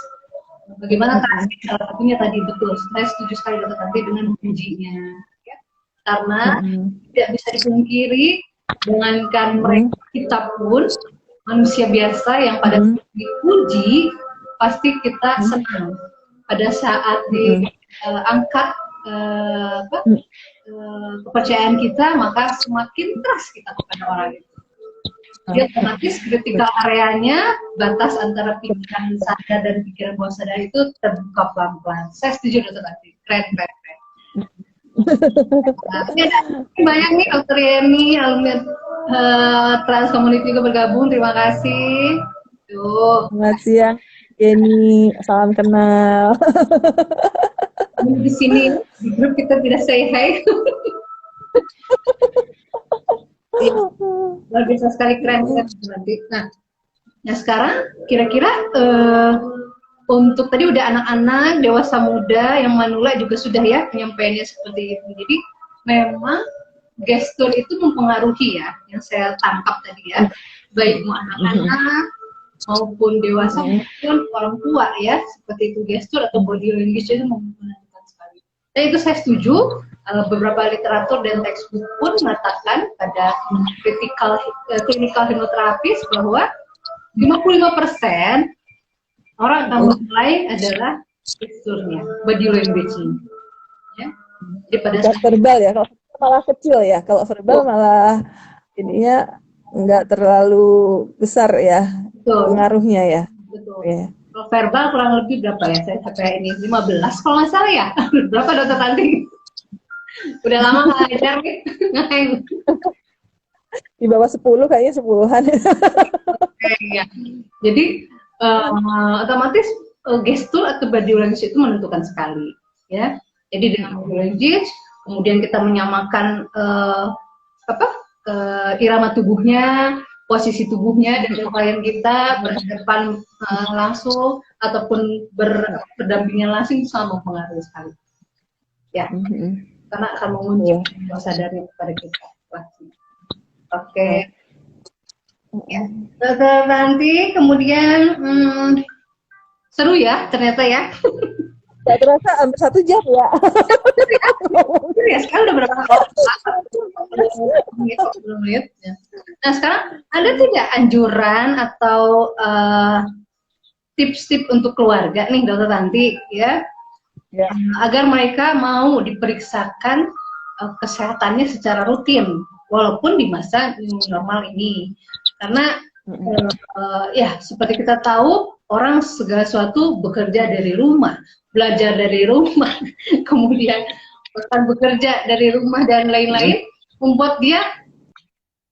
S1: Bagaimana trust? Salah satunya tadi betul, saya setuju sekali dokter Tanti dengan ujinya. Karena tidak bisa dipungkiri, jangankan mereka, kita pun manusia biasa yang pada dipuji pasti kita senang pada saat diangkat kepercayaan kita, maka semakin trust kita kepada orang itu. Dia otomatis kritikal areanya, batas antara pikiran sadar dan pikiran bawah sadar itu terbuka pelan-pelan. Saya setuju dokter tadi, keren. Banyak nih dokter Yeni, alumni Trans Community juga bergabung, terima kasih.
S2: Selamat siang Yeni, salam kenal.
S1: Di sini di grup kita tidak say hi. Luar biasa sekali, keren nanti. Nah sekarang kira-kira untuk tadi udah anak-anak, dewasa muda, yang manula juga sudah ya penyampaiannya seperti itu. Jadi memang gestur itu mempengaruhi ya, yang saya tangkap tadi ya, baik mau anak-anak maupun dewasa maupun orang tua ya, seperti itu gestur atau body language itu menentukan sekali. Dan itu saya setuju. Beberapa literatur dan textbook pun mengatakan pada clinical hypnotherapist bahwa 55% orang akan mulai adalah gesturnya, body language-nya. Ya. Jadi pada
S2: saat verbal ya, kalau malah kecil ya, kalau verbal malah ininya nggak terlalu besar ya, pengaruhnya ya.
S1: Betul.
S2: Ya.
S1: Kalau verbal kurang lebih berapa ya? Saya sampai ini 15 kalau nggak salah ya. Berapa dokter Tanti? Udah lama nggak ngajar nih.
S2: Di bawah 10 kayaknya 10-an.
S1: Ya. Jadi otomatis gestur atau body language itu menentukan sekali ya. Jadi dengan body language kemudian kita menyamakan irama tubuhnya, posisi tubuhnya dengan klien kita berhadapan langsung ataupun berdampingan langsung itu sangat mempengaruhi sekali ya, karena akan mengunci sadari kepada kita. Oke. Ya. Nanti kemudian seru ya ternyata ya.
S2: Saya terasa hampir 1 jam ya.
S1: Ya sekarang udah berapa menit? Nah sekarang ada tidak anjuran atau tips-tips untuk keluarga nih dokter Tanti ya, agar mereka mau diperiksakan kesehatannya secara rutin walaupun di masa new normal ini, karena ya seperti kita tahu orang segala sesuatu bekerja dari rumah, belajar dari rumah, kemudian bahkan bekerja dari rumah dan lain-lain, membuat dia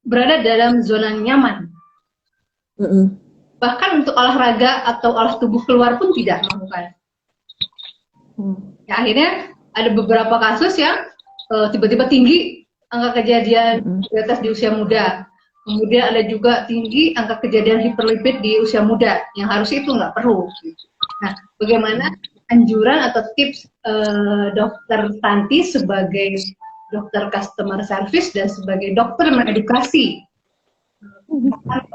S1: berada dalam zona nyaman. Bahkan untuk olahraga atau olah tubuh keluar pun tidak melakukan. Ya, akhirnya ada beberapa kasus yang tiba-tiba tinggi angka kejadian diabetes di usia muda. Kemudian ada juga tinggi angka kejadian hiperlipid di usia muda, yang harus itu nggak perlu. Nah, bagaimana anjuran atau tips dokter Tanti sebagai dokter customer service dan sebagai dokter mengedukasi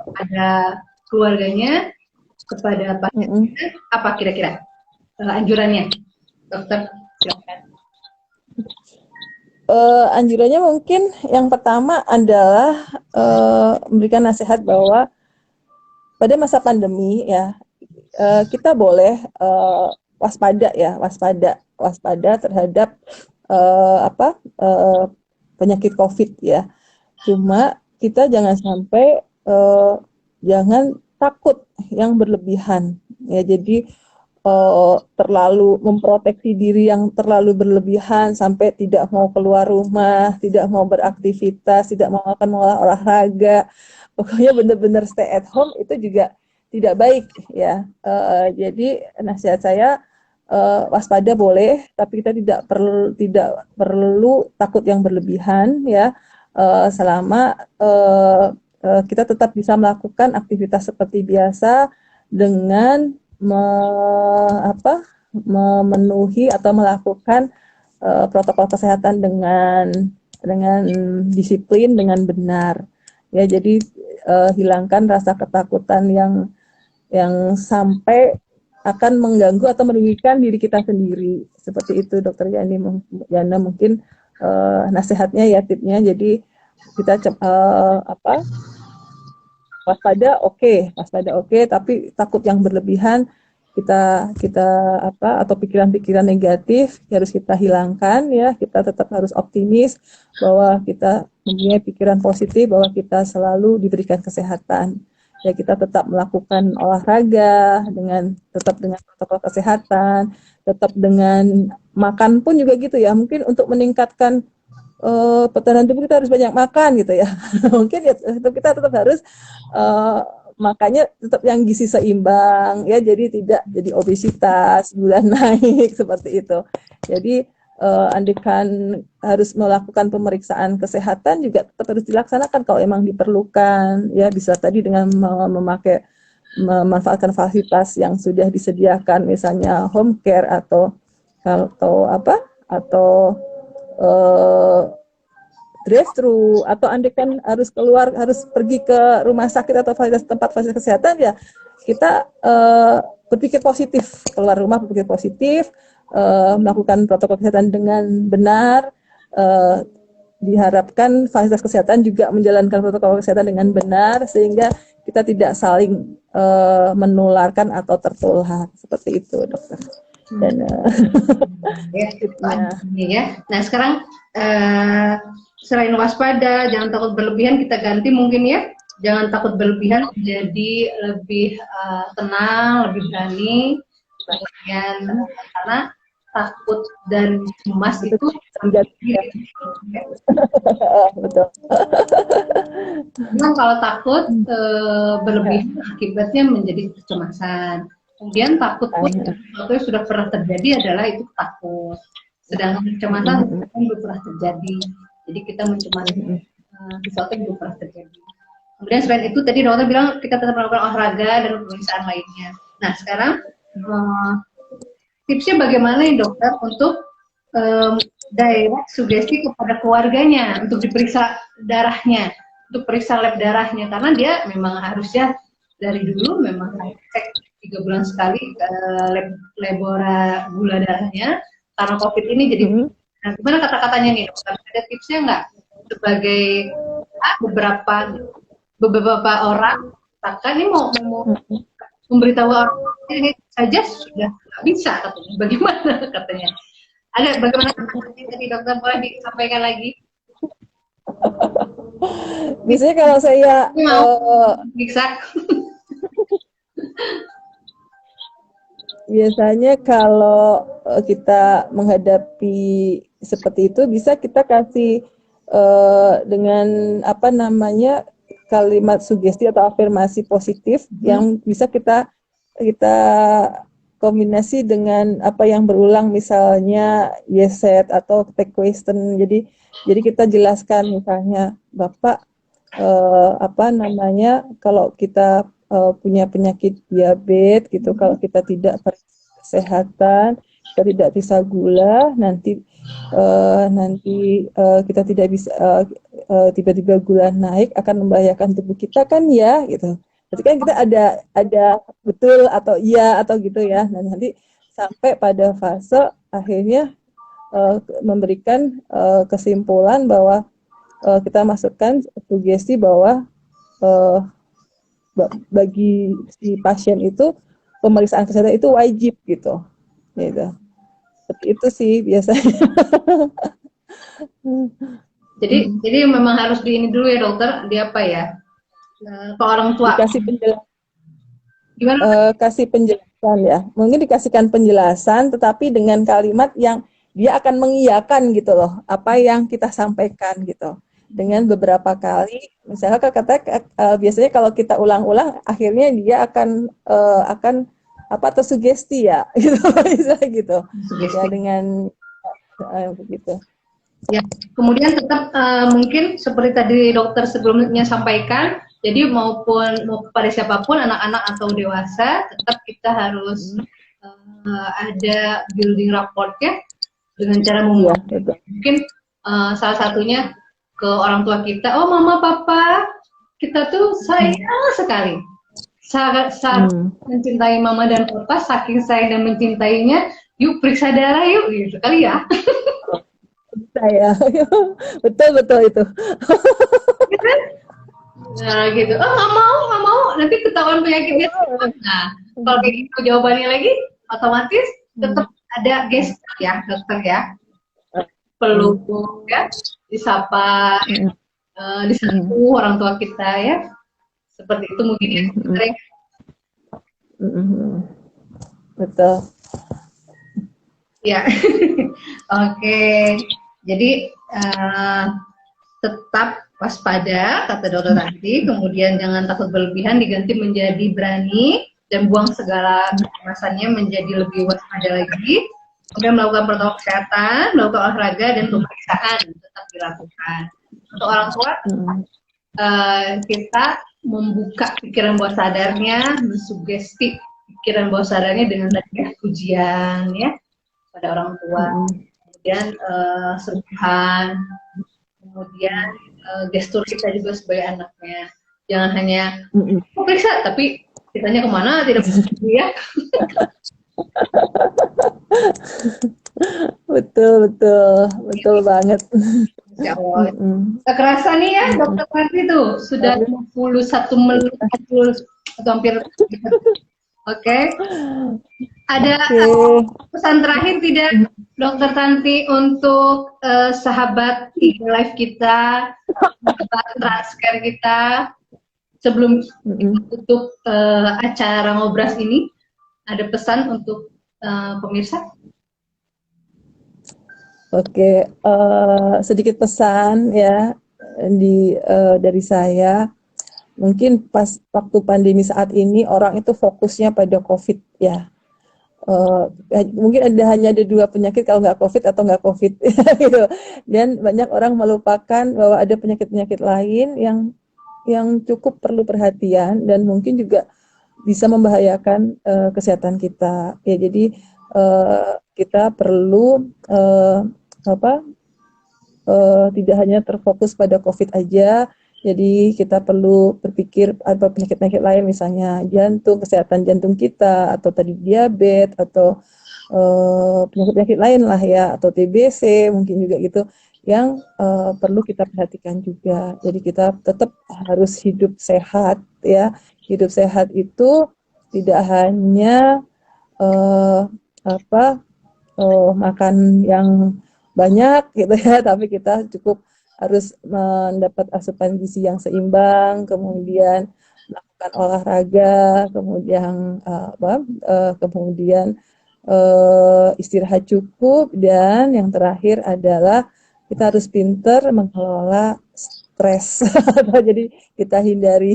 S1: kepada keluarganya, kepada pasiennya, apa kira-kira anjurannya, dokter? Silakan.
S2: Anjurannya mungkin yang pertama adalah memberikan nasihat bahwa pada masa pandemi ya kita boleh waspada ya, waspada terhadap penyakit COVID ya. Cuma kita jangan sampai jangan takut yang berlebihan ya. Jadi terlalu memproteksi diri yang terlalu berlebihan sampai tidak mau keluar rumah, tidak mau beraktivitas, tidak mau akan olahraga. Pokoknya benar-benar stay at home itu juga tidak baik ya. Jadi nasihat saya waspada boleh, tapi kita tidak perlu takut yang berlebihan ya. Selama kita tetap bisa melakukan aktivitas seperti biasa dengan memenuhi atau melakukan protokol kesehatan dengan disiplin, dengan benar ya. Jadi hilangkan rasa ketakutan yang sampai akan mengganggu atau merugikan diri kita sendiri. Seperti itu Dokter Jana mungkin nasihatnya ya, tipnya. Jadi kita waspada oke, tapi takut yang berlebihan kita atau pikiran-pikiran negatif harus kita hilangkan ya. Kita tetap harus optimis bahwa kita mempunyai pikiran positif bahwa kita selalu diberikan kesehatan. Ya, kita tetap melakukan olahraga tetap dengan protokol kesehatan, tetap dengan makan pun juga gitu ya. Mungkin untuk meningkatkan pertahanan tubuh kita harus banyak makan gitu ya. Mungkin ya, kita tetap harus makanya tetap yang gizi seimbang ya, jadi tidak jadi obesitas, gula naik seperti itu. Jadi andaikan harus melakukan pemeriksaan kesehatan juga tetap harus dilaksanakan kalau memang diperlukan ya. Bisa tadi dengan memanfaatkan fasilitas yang sudah disediakan, misalnya home care atau drive-thru, atau andaikan harus keluar, harus pergi ke rumah sakit atau tempat fasilitas kesehatan ya, kita berpikir positif, keluar rumah berpikir positif, melakukan protokol kesehatan dengan benar. Diharapkan fasilitas kesehatan juga menjalankan protokol kesehatan dengan benar sehingga kita tidak saling menularkan atau tertular. Seperti itu dokter. Dan
S1: ya. Nah sekarang selain waspada, jangan takut berlebihan, kita ganti mungkin ya. Jangan takut berlebihan, jadi lebih tenang, lebih berani. Karena takut dan cemas itu menjadi betul. Memang kalau takut berlebihan akibatnya menjadi kecemasan. Kemudian takut pun sesuatu yang sudah pernah terjadi adalah itu takut. Sedangkan kecemasan belum pernah terjadi. Jadi kita mencemasi sesuatu yang belum pernah terjadi. Kemudian selain itu tadi dokter bilang kita tetap melakukan olahraga dan pemeriksaan lainnya. Nah sekarang tipsnya bagaimana nih dokter untuk direct sugesti kepada keluarganya untuk diperiksa darahnya, untuk periksa lab darahnya, karena dia memang harusnya dari dulu memang cek 3 bulan sekali labora gula darahnya karena COVID ini. Jadi nah, gimana kata-katanya nih dokter? Ada tipsnya nggak sebagai beberapa orang bahkan ini mau memberitahu orang ini saja sudah nggak bisa katanya. Bagaimana katanya? Ada bagaimana katanya tadi dokter, boleh disampaikan lagi?
S2: Biasanya kalau saya
S1: bisa.
S2: Biasanya kalau kita menghadapi seperti itu bisa kita kasih dengan kalimat sugesti atau afirmasi positif yang bisa kita kombinasi dengan apa yang berulang, misalnya yes said atau take question. Jadi kita jelaskan misalnya, Bapak apa namanya, kalau kita punya penyakit diabetes gitu, kalau kita tidak kesehatan, kita tidak bisa gula, nanti kita tidak bisa tiba-tiba gula naik akan membahayakan tubuh kita kan ya gitu. Berarti kan kita ada betul atau iya atau gitu ya. Nah, nanti sampai pada fase akhirnya memberikan kesimpulan bahwa kita masukkan sugesti bahwa uh, bagi si pasien itu pemeriksaan kesehatan itu wajib gitu. Gitu. Seperti itu sih biasanya.
S1: Jadi memang harus di ini dulu ya dokter, di apa ya? Ke orang tua.
S2: Dikasih penjelasan.
S1: Gimana?
S2: Kasih penjelasan ya. Mungkin dikasihkan penjelasan tetapi dengan kalimat yang dia akan mengiyakan gitu loh, apa yang kita sampaikan gitu. Dengan beberapa kali, misalnya kata biasanya kalau kita ulang-ulang, akhirnya dia akan apa tersugesti ya, gitu, misalnya gitu.
S1: Sugesti.
S2: Ya dengan begitu.
S1: Ya, kemudian tetap mungkin seperti tadi dokter sebelumnya sampaikan, jadi mau kepada siapapun, anak-anak atau dewasa, tetap kita harus ada building rapportnya dengan cara membuat. Mungkin salah satunya ke orang tua kita, oh mama papa, kita tuh sayang sekali. Saat mencintai mama dan papa, saking sayang dan mencintainya, yuk periksa darah yuk, gitu kali ya.
S2: Saya betul itu.
S1: Nah gitu, oh nggak mau, nanti ketahuan penyakitnya. Nah kalau kayak gitu jawabannya lagi, otomatis tetap ada gestur ya dokter ya, peluk ya, disapa, disentuh orang tua kita ya, seperti itu mungkin ya.
S2: Betul.
S1: Ya, oke. Jadi tetap waspada kata dokter tadi, kemudian jangan takut berlebihan, diganti menjadi berani dan buang segala kecemasannya menjadi lebih waspada lagi. Kemudian melakukan protokol kesehatan, melakukan olahraga dan pemeriksaan tetap dilakukan. Untuk orang tua, kita membuka pikiran bawah sadarnya, mensugesti pikiran bawah sadarnya dengan tadi pujian ya pada orang tua, kemudian sentuhan, kemudian gestur kita juga sebagai anaknya, jangan hanya periksa tapi kitanya kemana tidak begitu ya.
S2: betul banget.
S1: Ya Allah. Kerasa nih ya dokter Marti tuh sudah 21 menit atau hampir. Oke. Ada pesan terakhir tidak Dokter Tanti untuk sahabat IG Live kita, sahabat Transcare kita sebelum kita tutup acara ngobras ini? Ada pesan untuk pemirsa?
S2: Oke, sedikit pesan ya dari saya. Mungkin pas waktu pandemi saat ini orang itu fokusnya pada COVID ya. Mungkin hanya ada 2 penyakit kalau nggak COVID atau nggak COVID gitu. Dan banyak orang melupakan bahwa ada penyakit-penyakit lain yang cukup perlu perhatian dan mungkin juga bisa membahayakan kesehatan kita. Ya jadi kita perlu tidak hanya terfokus pada COVID aja. Jadi kita perlu berpikir ada penyakit-penyakit lain, misalnya jantung, kesehatan jantung kita, atau tadi diabetes, atau penyakit-penyakit lain lah ya, atau TBC mungkin juga gitu, yang perlu kita perhatikan juga. Jadi kita tetap harus hidup sehat ya. Hidup sehat itu tidak hanya makan yang banyak gitu ya, tapi kita cukup harus mendapat asupan gizi yang seimbang, kemudian melakukan olahraga, kemudian istirahat cukup, dan yang terakhir adalah kita harus pintar mengelola stres. Jadi kita hindari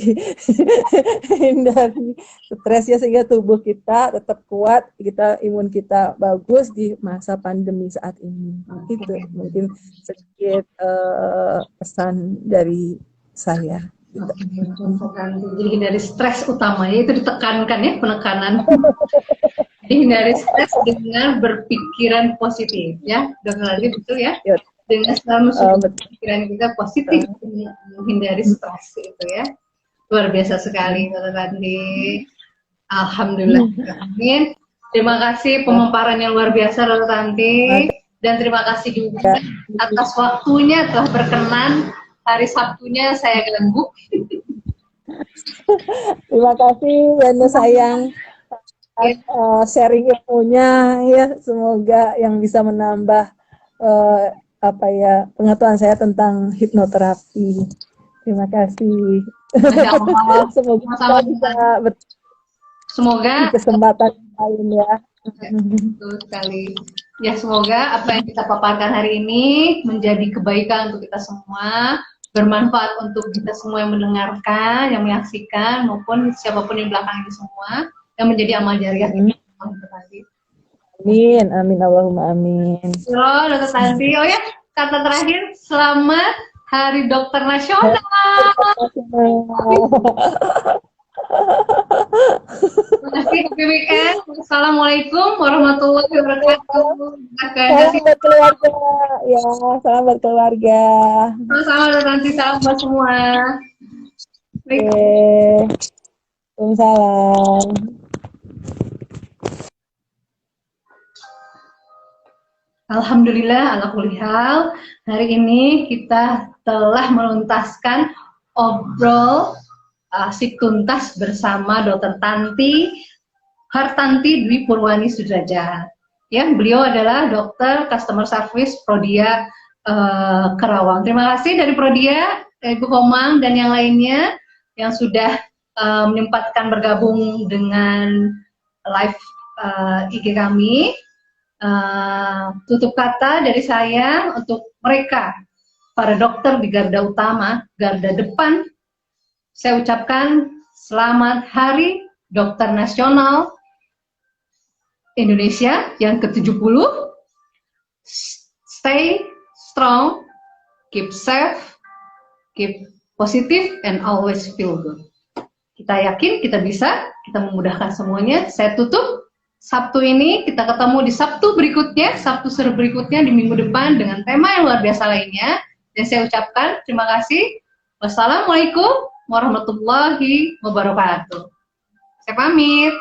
S2: stres ya, sehingga tubuh kita tetap kuat, imun kita bagus di masa pandemi saat ini. Itu mungkin sedikit pesan dari saya.
S1: Oke, jadi hindari stres utamanya itu ditekankan ya, penekanan. Jadi hindari stres dengan berpikiran positif ya, Dokter Ranti, betul ya?
S2: Ya.
S1: Dengan selalu pikiran kita positif, menghindari stres itu ya. Luar biasa sekali Dokter Ranti. Alhamdulillah. Amin. Terima kasih pemaparannya luar biasa Dokter Ranti, dan terima kasih juga atas waktunya telah berkenan. Hari Sabtunya saya ganggu.
S2: Terima kasih Yana sayang, sharing ilmunya ya, semoga yang bisa menambah apa ya, pengetahuan saya tentang hipnoterapi. Terima kasih.
S1: Semoga
S2: di kesempatan lain ya.
S1: Betul sekali. Ya, semoga apa yang kita paparkan hari ini menjadi kebaikan untuk kita semua, bermanfaat untuk kita semua yang mendengarkan, yang menyaksikan, maupun siapapun yang belakang ini semua, yang menjadi amal jariah kita.
S2: Amin, amin, Allahumma amin.
S1: Dokter Tanti, oh ya, kata terakhir, selamat Hari Dokter Nasional. Terima kasih, happy weekend. Assalamualaikum warahmatullahi wabarakatuh.
S2: Salam buat keluarga, ya, salam buat keluarga.
S1: Sama-sama, nanti salam buat semua.
S2: Waalaikumsalam.
S1: Alhamdulillah, ala kulli hal, hari ini kita telah menuntaskan obrol asik tuntas bersama Dr. Tanti Hartanti Dwi Purwani Sudrajat. Ya, beliau adalah dokter customer service Prodia Karawang. Terima kasih dari Prodia, Ibu Komang dan yang lainnya yang sudah menyempatkan bergabung dengan live IG kami. Tutup kata dari saya untuk mereka, para dokter di garda utama, garda depan, saya ucapkan selamat Hari Dokter Nasional Indonesia yang ke-70. Stay strong, keep safe, keep positive, and always feel good. Kita yakin kita bisa, kita memudahkan semuanya. Saya tutup Sabtu ini, kita ketemu di Sabtu berikutnya, Sabtu seru berikutnya di minggu depan dengan tema yang luar biasa lainnya. Dan saya ucapkan terima kasih. Wassalamualaikum warahmatullahi wabarakatuh. Saya pamit.